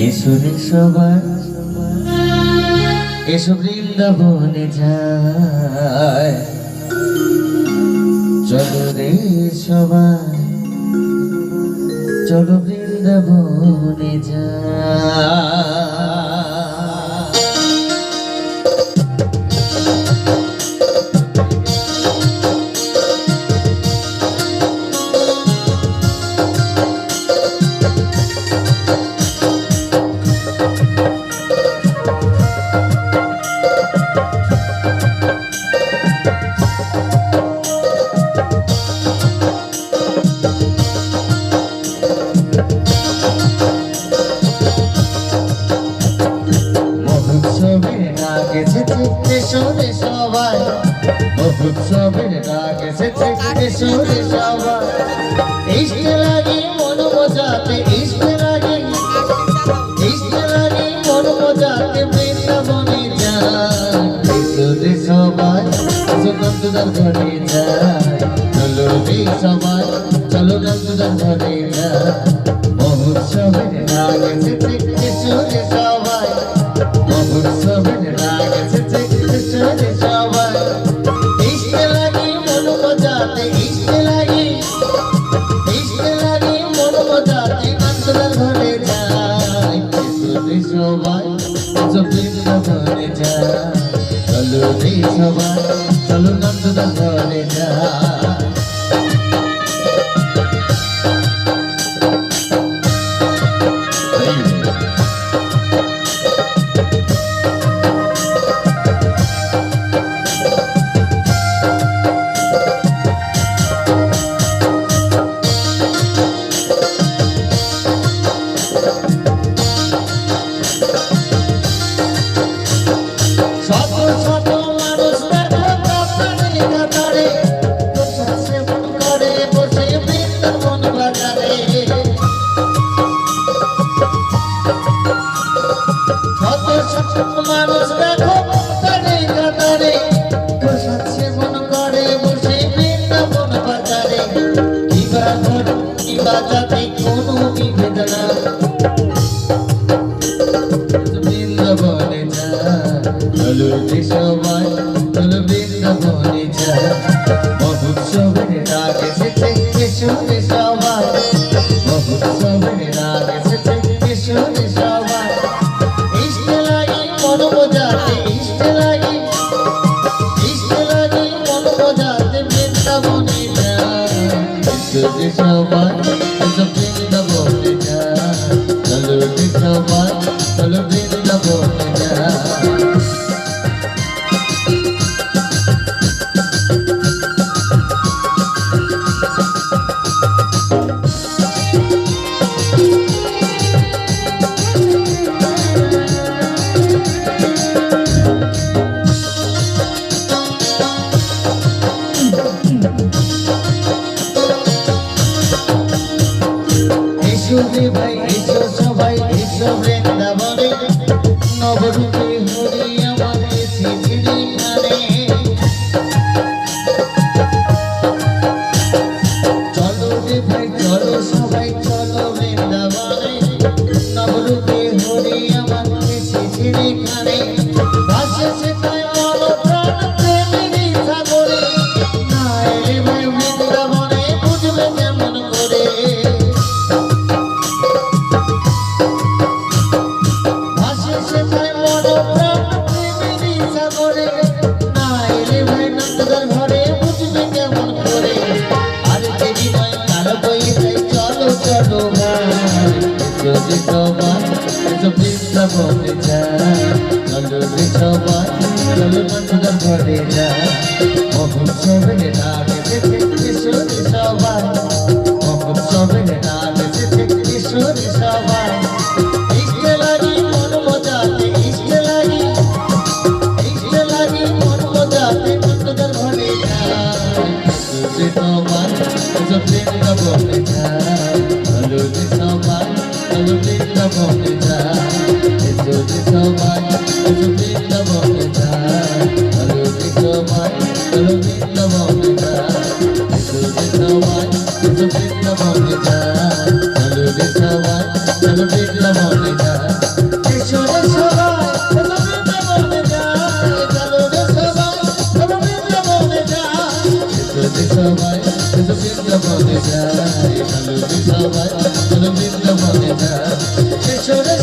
এসো রে সবাই, এসো বৃন্দাবনে যায়, চলো রে সবাই, চলো বৃন্দাবনে যায়। এসোরে সবাই, মহোৎসবের ডাক এসেছে, এসোরে সবাই, ইশকে লাগে মন মজাতে, ইশকে লাগে, ইশকে লাগে মন মজাতে বৃন্দাবনে যায়। এসোরে সবাই, এসো নন্দলাল ঘরে যায়, চলো রে সবাই, চলো নন্দলাল ঘরে যায়। মহোৎসবের ডাক এসেছে, এসোরে সবাই, মহোৎসবের ডাক এসেছে, এসোরে সবাই, ইশকে লাগে মন মজাতে, ইশকে লাগে, ইশকে লাগে মন মজাতে নন্দলাল ঘরে যায়। এসোরে সবাই, এসো বৃন্দাবনে যায়, চলো রে সবাই, চলো নন্দলাল ঘরে যায়। মানুষ দেখো কানে কাতারে, প্রসাদ সেবন করে বসে বৃন্দাবন বাজারে। কিবা ধর্ম কিবা জাতি কোনো বিভেদ না, বৃন্দাবনে যায়, চলো রে সবাই, চলো বৃন্দাবনে যায়। মহোৎসবের ডাক এসেছে, এসো রে সবাই, মহোৎসবের ডাক এসেছে, এসো রে সবাই, ইশকে লাগে মন মজাতে, ইশকে লাগে, ইশকে লাগে মন মজাতে বৃন্দাবনে যায়। এসো রে সবাই, এসো বৃন্দাবনে যায়, চলো রে সবাই, চলো বৃন্দাবনে যায়। এসো রে ভাই, এসো সবাই, এসো বৃন্দাবনে, নবরূপে হরি আমার এসেছে এখানে। চলো রে ভাই, চলো সবাই, চলো বৃন্দাবনে, নবরূপে হরি আমার এসেছে এখানে। ভাসে সেটাই মন প্রাণ প্রেমেরই সাগরে, না এলে ভাই বৃন্দাবনে বুঝবে কেমন করে। সেটাই মন প্রাণ প্রেমেরই সাগরে, না এলে ভাই নন্দলাল ঘরে বুঝবে কেমন করে। আর দেরি নয় কাল বয়ে যায়, চলো চলো ভাই, এসো রে সবাই, এসো বৃন্দাবনে যায়, চলো রে সবাই, চলো নন্দলাল ঘরে যায়। মহোৎসবের ডাক এসেছে, এসো রে সবাই, মহোৎসবের ডাক এসেছে, এসো রে সবাই, ইশকে লাগে মন মজাতে, ইশকে লাগে, ইশকে লাগে মন মজাতে নন্দলাল ঘরে যায়। এসো রে সবাই, এসো বৃন্দাবনে যায়, চলো রে সবাই, চলো বৃন্দাবনে যায়। এসো রে সবাই, এসো বৃন্দাবনে যায়, চলো রে সবাই, চলো বৃন্দাবনে যায়। এসো রে সবাই, এসো বৃন্দাবনে সবাই শুধু বৃন্দাবনে যায়, চলো সবাই শুধু বৃন্দাবনে যায়, এসো রে